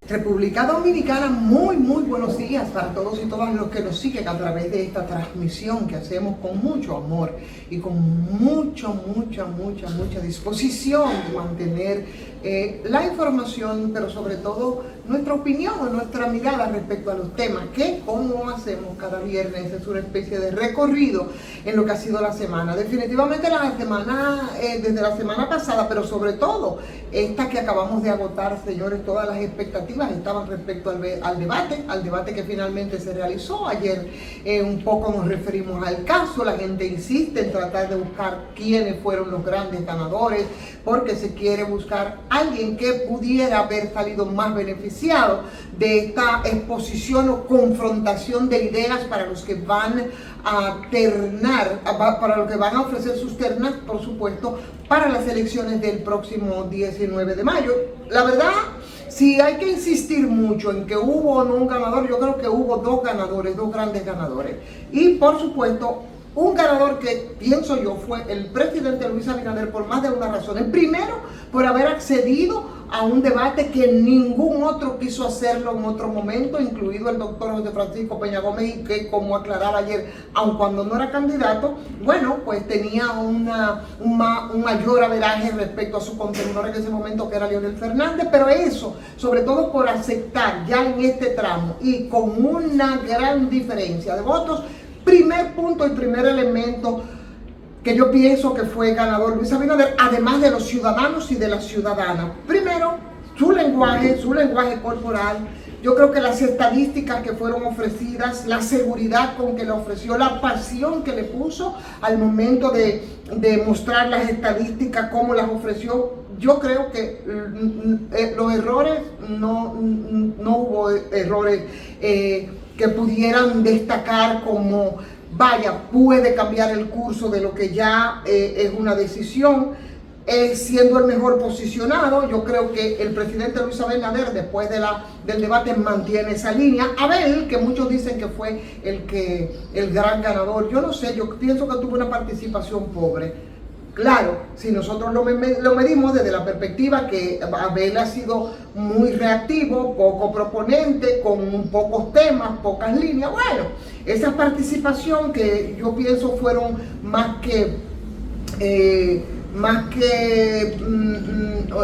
República Dominicana, muy buenos días para todos y todas los que nos siguen a través de esta transmisión que hacemos con mucho amor y con mucha disposición de mantener la información, pero sobre todo nuestra opinión o nuestra mirada respecto a los temas que, como hacemos cada viernes, es una especie de recorrido en lo que ha sido la semana. Definitivamente la semana, desde la semana pasada, pero sobre todo esta que acabamos de agotar, señores, todas las expectativas estaban respecto al debate que finalmente se realizó ayer. Un poco nos referimos al caso, la gente insiste en tratar de buscar quiénes fueron los grandes ganadores, porque se quiere buscar alguien que pudiera haber salido más beneficiado de esta exposición o confrontación de ideas para los que van a ternar, para los que van a ofrecer sus ternas, por supuesto, para las elecciones del próximo 19 de mayo. La verdad, si hay que insistir mucho en que hubo o no un ganador, yo creo que hubo dos ganadores, dos grandes ganadores. Y por supuesto, un ganador que, pienso yo, fue el presidente Luis Abinader por más de una razón. El primero, por haber accedido a un debate que ningún otro quiso hacerlo en otro momento, incluido el doctor José Francisco Peña Gómez, y que, como aclaraba ayer, aun cuando no era candidato, bueno, pues tenía un mayor averaje respecto a su contenedor en ese momento, que era Leonel Fernández. Pero eso, sobre todo por aceptar ya en este tramo y con una gran diferencia de votos, primer punto y primer elemento que yo pienso que fue ganador Luis Abinader, además de los ciudadanos y de las ciudadanas. Primero, su lenguaje corporal. Yo creo que las estadísticas que fueron ofrecidas, la seguridad con que la ofreció, la pasión que le puso al momento de mostrar las estadísticas, cómo las ofreció. Yo creo que los errores, no hubo errores que pudieran destacar como, vaya, puede cambiar el curso de lo que ya es una decisión. Siendo el mejor posicionado, yo creo que el presidente Luis Abinader, después del debate, mantiene esa línea. Abel, que muchos dicen que fue el gran ganador, yo no sé, yo pienso que tuvo una participación pobre. Claro, si nosotros lo medimos desde la perspectiva que Abel ha sido muy reactivo, poco proponente, con pocos temas, pocas líneas, bueno, esa participación que yo pienso fueron más que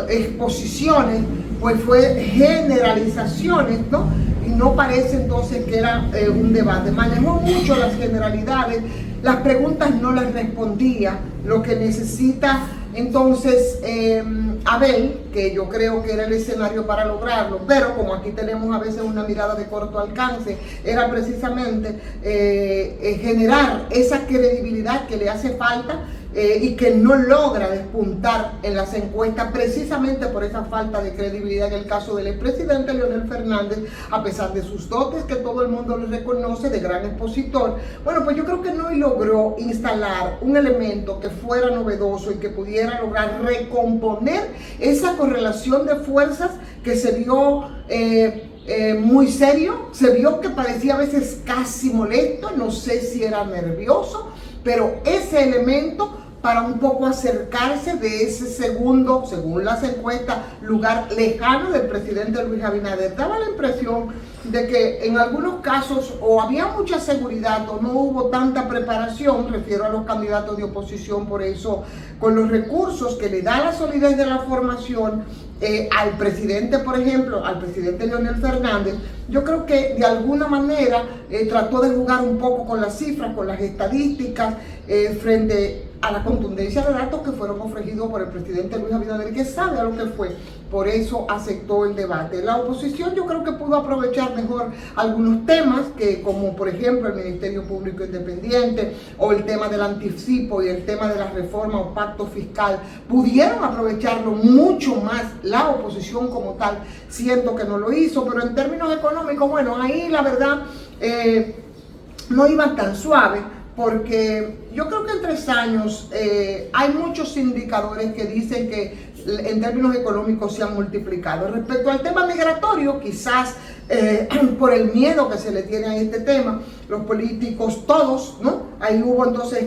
exposiciones, pues fue generalizaciones, ¿no? Y no parece entonces que era un debate. Manejó mucho las generalidades, las preguntas no las respondía, lo que necesita entonces Abel, que yo creo que era el escenario para lograrlo, pero como aquí tenemos a veces una mirada de corto alcance, era precisamente generar esa credibilidad que le hace falta y que no logra despuntar en las encuestas precisamente por esa falta de credibilidad en el caso del expresidente Leonel Fernández, a pesar de sus dotes que todo el mundo le reconoce de gran expositor. Bueno, pues yo creo que no logró instalar un elemento que fuera novedoso y que pudiera lograr recomponer esa correlación de fuerzas que se vio muy serio, se vio que parecía a veces casi molesto, no sé si era nervioso, pero ese elemento para un poco acercarse de ese segundo, según las encuestas, lugar lejano del presidente Luis Abinader. Daba la impresión de que en algunos casos o había mucha seguridad o no hubo tanta preparación, refiero a los candidatos de oposición, por eso con los recursos que le da la solidez de la formación al presidente, por ejemplo, al presidente Leonel Fernández, yo creo que de alguna manera trató de jugar un poco con las cifras, con las estadísticas, frente a la contundencia de datos que fueron ofrecidos por el presidente Luis Abinader, que sabe a lo que fue. Por eso aceptó el debate. La oposición yo creo que pudo aprovechar mejor algunos temas, que como por ejemplo el Ministerio Público Independiente o el tema del anticipo y el tema de la reforma o pacto fiscal, pudieron aprovecharlo mucho más la oposición como tal, siento que no lo hizo. Pero en términos económicos, bueno, ahí la verdad no iban tan suave, porque yo creo que en 3 años hay muchos indicadores que dicen que en términos económicos se han multiplicado. Respecto al tema migratorio, quizás por el miedo que se le tiene a este tema, los políticos todos, ¿no?, ahí hubo entonces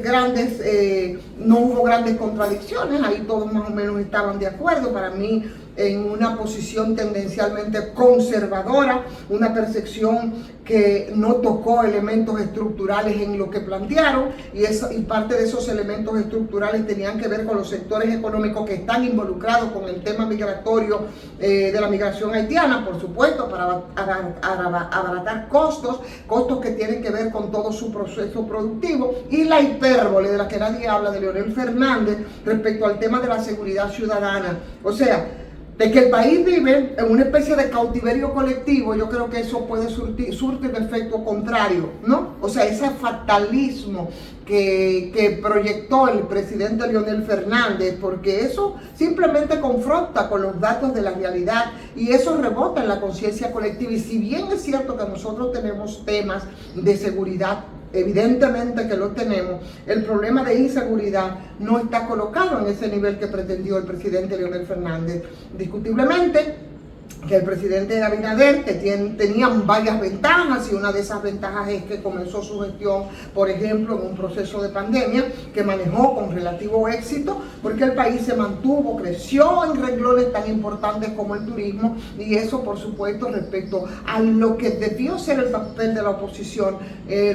no hubo grandes contradicciones, ahí todos más o menos estaban de acuerdo. Para mí, en una posición tendencialmente conservadora, una percepción que no tocó elementos estructurales en lo que plantearon, y parte de esos elementos estructurales tenían que ver con los sectores económicos que están involucrados con el tema migratorio, de la migración haitiana, por supuesto, para abaratar costos que tienen que ver con todo su proceso productivo, y la hipérbole de la que nadie habla de Leonel Fernández respecto al tema de la seguridad ciudadana. O sea, de que el país vive en una especie de cautiverio colectivo. Yo creo que eso puede surtir efecto contrario, ¿no? O sea, ese fatalismo que proyectó el presidente Leonel Fernández, porque eso simplemente confronta con los datos de la realidad y eso rebota en la conciencia colectiva. Y si bien es cierto que nosotros tenemos temas de seguridad, evidentemente que lo tenemos, el problema de inseguridad no está colocado en ese nivel que pretendió el presidente Leonel Fernández. Discutiblemente que el presidente Abinader, que tenía varias ventajas, y una de esas ventajas es que comenzó su gestión, por ejemplo, en un proceso de pandemia que manejó con relativo éxito, porque el país se mantuvo, creció en renglones tan importantes como el turismo, y eso, por supuesto, respecto a lo que debió ser el papel de la oposición,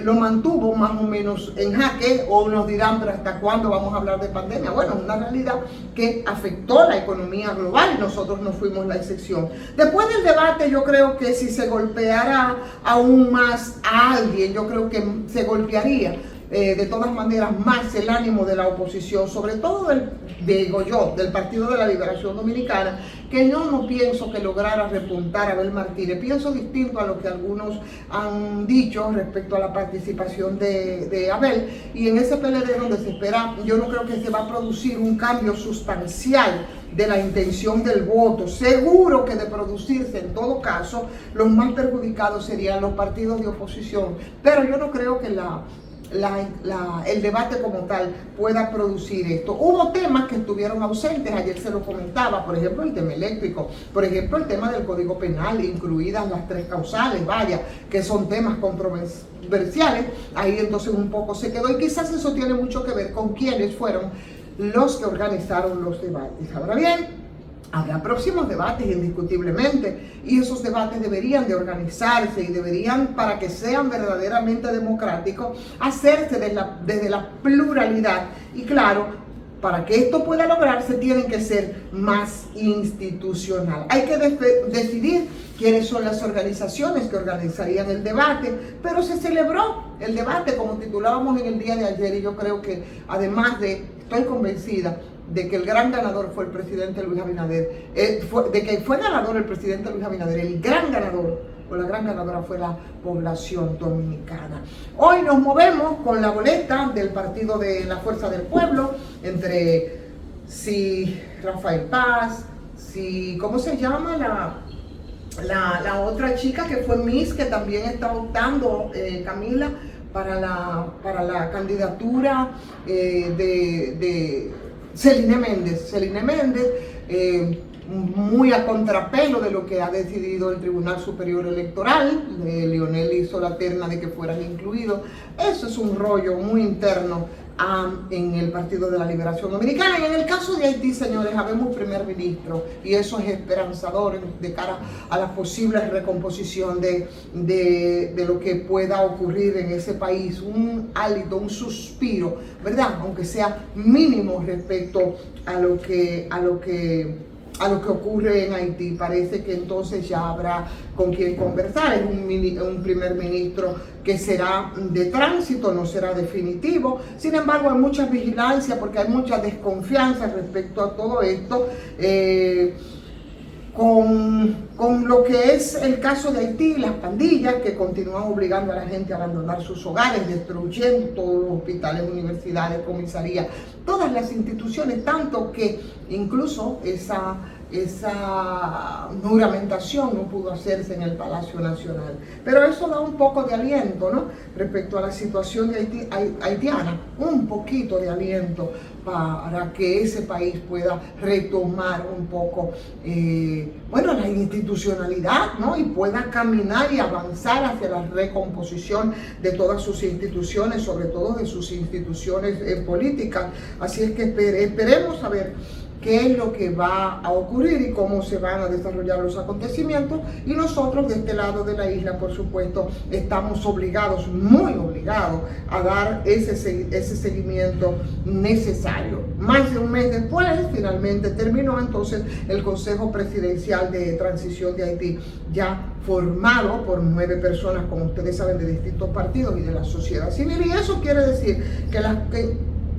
lo mantuvo más o menos en jaque. O nos dirán, pero ¿hasta cuándo vamos a hablar de pandemia? Bueno, una realidad que afectó la economía global y nosotros no fuimos la excepción. Después del debate, yo creo que si se golpeara aún más a alguien, yo creo que se golpearía de todas maneras más el ánimo de la oposición, sobre todo del Partido de la Liberación Dominicana, que no pienso que lograra repuntar a Abel Martínez. Pienso distinto a lo que algunos han dicho respecto a la participación de Abel, y en ese PLD donde se espera, yo no creo que se va a producir un cambio sustancial de la intención del voto. Seguro que de producirse, en todo caso, los más perjudicados serían los partidos de oposición, pero yo no creo que el debate como tal pueda producir esto. Hubo temas que estuvieron ausentes, ayer se lo comentaba, por ejemplo el tema eléctrico, por ejemplo el tema del Código Penal, incluidas las 3 causales, vaya, que son temas controversiales. Ahí entonces un poco se quedó, y quizás eso tiene mucho que ver con quiénes fueron los que organizaron los debates. Ahora bien, habrá próximos debates indiscutiblemente, y esos debates deberían de organizarse y deberían, para que sean verdaderamente democráticos, hacerse desde la pluralidad. Y claro, para que esto pueda lograrse tienen que ser más institucional. Hay que decidir quiénes son las organizaciones que organizarían el debate, pero se celebró el debate como titulábamos en el día de ayer, y yo creo que además estoy convencida de que el gran ganador fue el presidente Luis Abinader, de que fue ganador el presidente Luis Abinader, el gran ganador, o la gran ganadora fue la población dominicana. Hoy nos movemos con la boleta del Partido de la Fuerza del Pueblo, entre si Rafael Paz, si, ¿cómo se llama la otra chica que fue Miss, que también está optando, Camila, para la candidatura de Celine Méndez, muy a contrapelo de lo que ha decidido el Tribunal Superior Electoral. Leonel hizo la terna de que fueran incluidos. Eso es un rollo muy interno en el Partido de la Liberación Dominicana. Y en el caso de Haití, señores, habemos primer ministro, y eso es esperanzador de cara a la posible recomposición de lo que pueda ocurrir en ese país. Un hálito, un suspiro, ¿verdad? Aunque sea mínimo respecto a lo que ocurre en Haití. Parece que entonces ya habrá con quien conversar. Es un primer ministro que será de tránsito, no será definitivo. Sin embargo, hay mucha vigilancia porque hay mucha desconfianza respecto a todo esto. Con lo que es el caso de Haití, las pandillas que continúan obligando a la gente a abandonar sus hogares, destruyendo todos los hospitales, universidades, comisarías, todas las instituciones, tanto que incluso esa juramentación no pudo hacerse en el Palacio Nacional. Pero eso da un poco de aliento, ¿no? Respecto a la situación de haitiana, un poquito de aliento para que ese país pueda retomar un poco, la institucionalidad, ¿no? Y pueda caminar y avanzar hacia la recomposición de todas sus instituciones, sobre todo de sus instituciones políticas. Así es que esperemos saber qué es lo que va a ocurrir y cómo se van a desarrollar los acontecimientos. Y nosotros de este lado de la isla, por supuesto, estamos obligados, muy obligados, a dar ese seguimiento necesario. Más de un mes después, finalmente terminó entonces el Consejo Presidencial de Transición de Haití, ya formado por 9 personas, como ustedes saben, de distintos partidos y de la sociedad civil. Y eso quiere decir que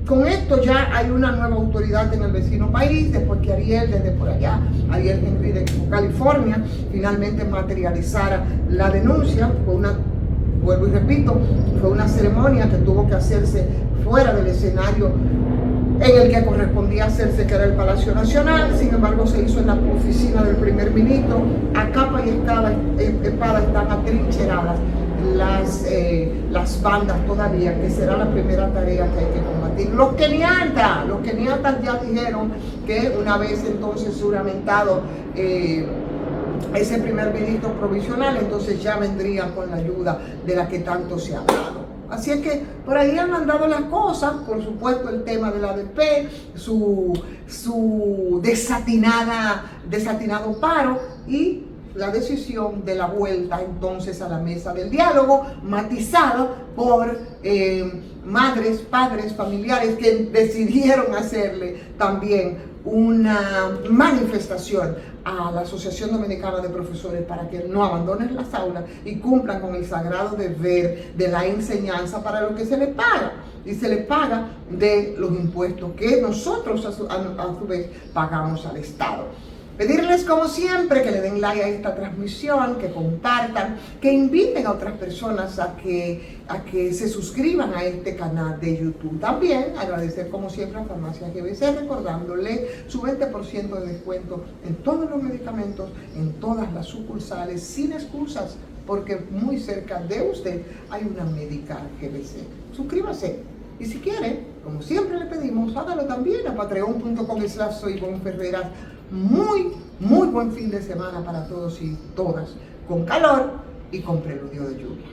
con esto ya hay una nueva autoridad en el vecino país, después que Ariel, desde por allá, Ariel Henry de California, finalmente materializara la denuncia. Vuelvo y repito, fue una ceremonia que tuvo que hacerse fuera del escenario en el que correspondía hacerse, que era el Palacio Nacional. Sin embargo, se hizo en la oficina del primer ministro. A capa y espada están atrincheradas las bandas todavía, que será la primera tarea que hay que combatir. Los keniatas ya dijeron que una vez entonces juramentado ese primer ministro provisional, entonces ya vendría con la ayuda de la que tanto se ha hablado. Así es que por ahí han mandado las cosas. Por supuesto, el tema del ADP, su desatinado paro y la decisión de la vuelta entonces a la mesa del diálogo, matizada por madres, padres, familiares que decidieron hacerle también una manifestación a la Asociación Dominicana de Profesores para que no abandonen las aulas y cumplan con el sagrado deber de la enseñanza, para lo que se les paga. Y se les paga de los impuestos que nosotros a su vez pagamos al Estado. Pedirles, como siempre, que le den like a esta transmisión, que compartan, que inviten a otras personas a que se suscriban a este canal de YouTube. También agradecer, como siempre, a Farmacia GBC, recordándole su 20% de descuento en todos los medicamentos, en todas las sucursales, sin excusas, porque muy cerca de usted hay una médica GBC. Suscríbase. Y si quiere, como siempre le pedimos, hágalo también a patreon.com/soyivonferreras. Muy buen fin de semana para todos y todas, con calor y con preludio de lluvia.